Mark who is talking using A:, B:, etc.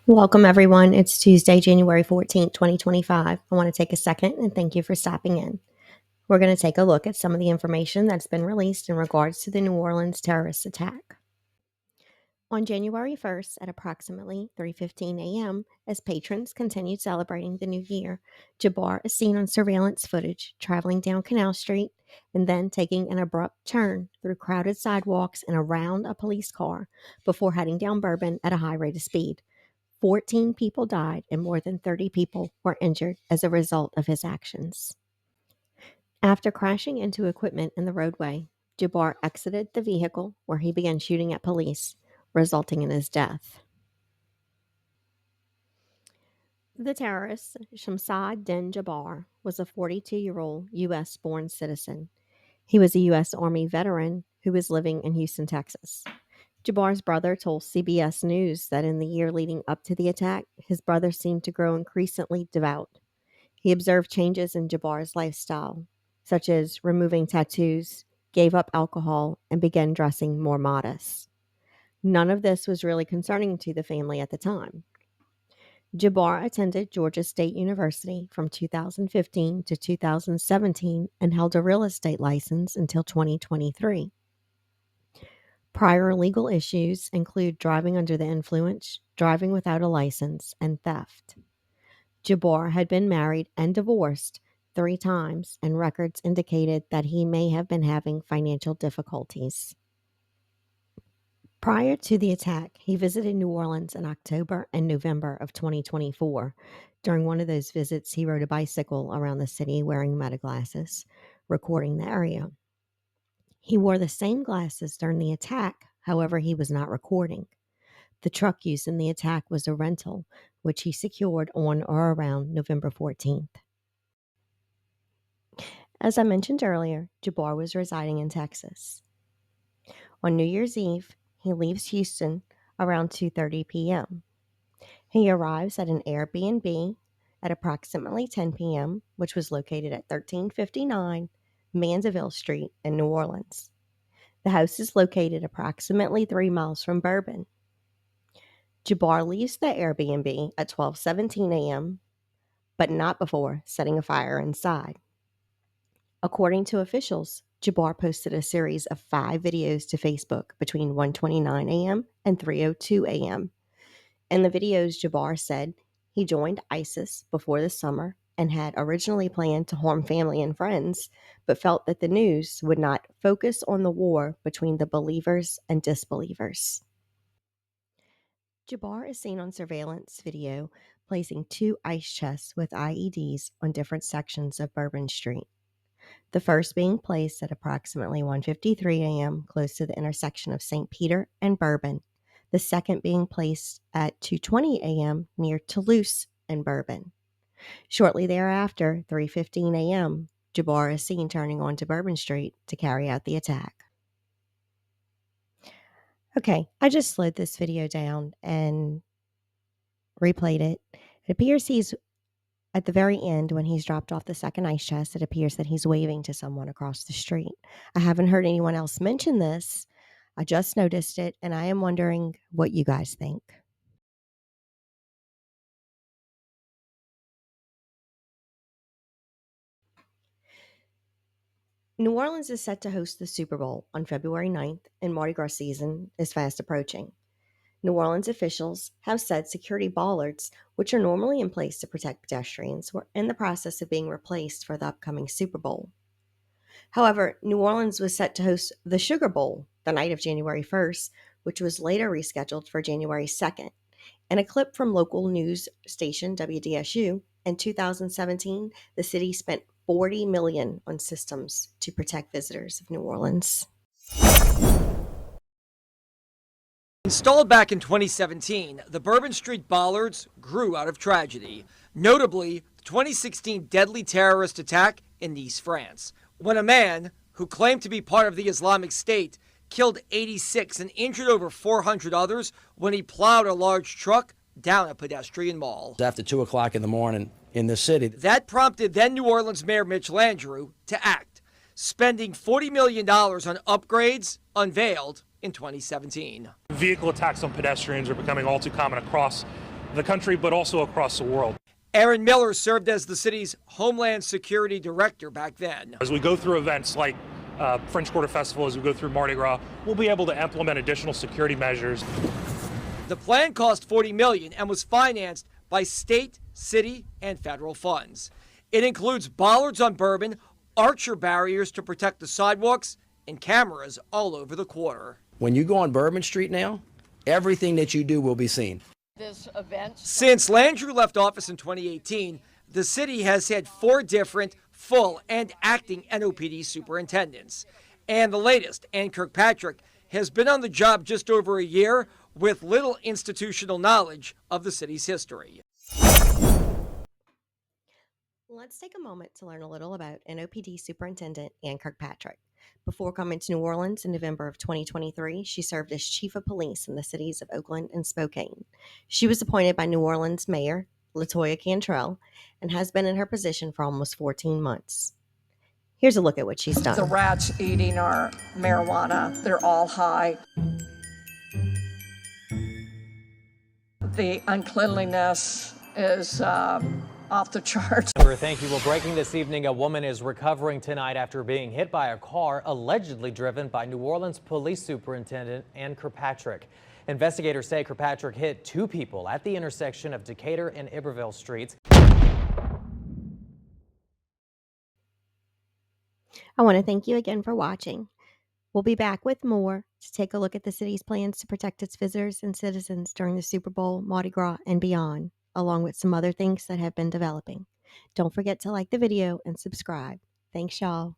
A: Welcome, everyone. It's Tuesday, January 14th, 2025. I want to take a second and thank you for stopping in. We're going to take a look at some of the information that's been released in regards to the New Orleans terrorist attack. On January 1st at approximately 3:15 a.m., as patrons continued celebrating the new year, Jabbar is seen on surveillance footage traveling down Canal Street and then taking an abrupt turn through crowded sidewalks and around a police car before heading down Bourbon at a high rate of speed. 14 people died and more than 30 people were injured as a result of his actions. After crashing into equipment in the roadway, Jabbar exited the vehicle where he began shooting at police, resulting in his death. The terrorist, Shamsad Din Jabbar, was a 42-year-old U.S. born citizen. He was a U.S. Army veteran who was living in Houston, Texas. Jabbar's brother told CBS News that in the year leading up to the attack, his brother seemed to grow increasingly devout. He observed changes in Jabbar's lifestyle, such as removing tattoos, gave up alcohol, and began dressing more modest. None of this was really concerning to the family at the time. Jabbar attended Georgia State University from 2015 to 2017 and held a real estate license until 2023. Prior legal issues include driving under the influence, driving without a license, and theft. Jabbar had been married and divorced 3 times, and records indicated that he may have been having financial difficulties. Prior to the attack, he visited New Orleans in October and November of 2024. During one of those visits, he rode a bicycle around the city wearing metaglasses, recording the area. He wore the same glasses during the attack, however, he was not recording. The truck used in the attack was a rental, which he secured on or around November 14th. As I mentioned earlier, Jabbar was residing in Texas. On New Year's Eve, he leaves Houston around 2:30 p.m. He arrives at an Airbnb at approximately 10 p.m., which was located at 1359 Mandeville Street in New Orleans. The house is located approximately 3 miles from Bourbon. Jabbar leaves the Airbnb at 12:17 a.m., but not before setting a fire inside. According to officials, Jabbar posted a series of 5 videos to Facebook between 1:29 a.m. and 3:02 a.m. In the videos, Jabbar said he joined ISIS before the summer and had originally planned to harm family and friends, but felt that the news would not focus on the war between the believers and disbelievers. Jabbar is seen on surveillance video placing 2 ice chests with IEDs on different sections of Bourbon Street. The first being placed at approximately 1:53 a.m. close to the intersection of St. Peter and Bourbon. The second being placed at 2:20 a.m. near Toulouse and Bourbon. Shortly thereafter, 3:15 a.m., Jabbar is seen turning onto Bourbon Street to carry out the attack. Okay, I just slowed this video down and replayed it. It appears he's at the very end, when he's dropped off the second ice chest, it appears that he's waving to someone across the street. I haven't heard anyone else mention this. I just noticed it, and I am wondering what you guys think. New Orleans is set to host the Super Bowl on February 9th, and Mardi Gras season is fast approaching. New Orleans officials have said security bollards, which are normally in place to protect pedestrians, were in the process of being replaced for the upcoming Super Bowl. However, New Orleans was set to host the Sugar Bowl the night of January 1st, which was later rescheduled for January 2nd. In a clip from local news station WDSU, in 2017, the city spent $40 million on systems to protect visitors of New Orleans.
B: Installed back in 2017, the Bourbon Street bollards grew out of tragedy, notably the 2016 deadly terrorist attack in Nice, France, when a man who claimed to be part of the Islamic State killed 86 and injured over 400 others when he plowed a large truck down a pedestrian mall.
C: After 2 o'clock in the morning in the city.
B: That prompted then New Orleans Mayor Mitch Landrieu to act, spending $40 million on upgrades unveiled in 2017.
D: Vehicle attacks on pedestrians are becoming all too common across the country, but also across the world.
B: Aaron Miller served as the city's Homeland Security Director back then.
D: As we go through events like French Quarter Festival, as we go through Mardi Gras, we'll be able to implement additional security measures.
B: The plan cost $40 million and was financed by state, city, and federal funds. It includes bollards on Bourbon, archer barriers to protect the sidewalks, and cameras all over the quarter.
C: When you go on Bourbon Street now, everything that you do will be seen.
E: This event.
B: Since Landrieu left office in 2018, the city has had 4 different full and acting NOPD superintendents. And the latest, Ann Kirkpatrick, has been on the job just over a year with little institutional knowledge of the city's history.
A: Let's take a moment to learn a little about NOPD Superintendent Ann Kirkpatrick. Before coming to New Orleans in November of 2023, she served as Chief of Police in the cities of Oakland and Spokane. She was appointed by New Orleans Mayor LaToya Cantrell and has been in her position for almost 14 months. Here's a look at what she's done.
E: The rats eating our marijuana, they're all high. The uncleanliness is off the charts.
F: Thank you. Well, breaking this evening, a woman is recovering tonight after being hit by a car allegedly driven by New Orleans Police Superintendent Ann Kirkpatrick. Investigators say Kirkpatrick hit 2 people at the intersection of Decatur and Iberville Streets.
A: I want to thank you again for watching. We'll be back with more to take a look at the city's plans to protect its visitors and citizens during the Super Bowl, Mardi Gras, and beyond, along with some other things that have been developing. Don't forget to like the video and subscribe. Thanks, y'all.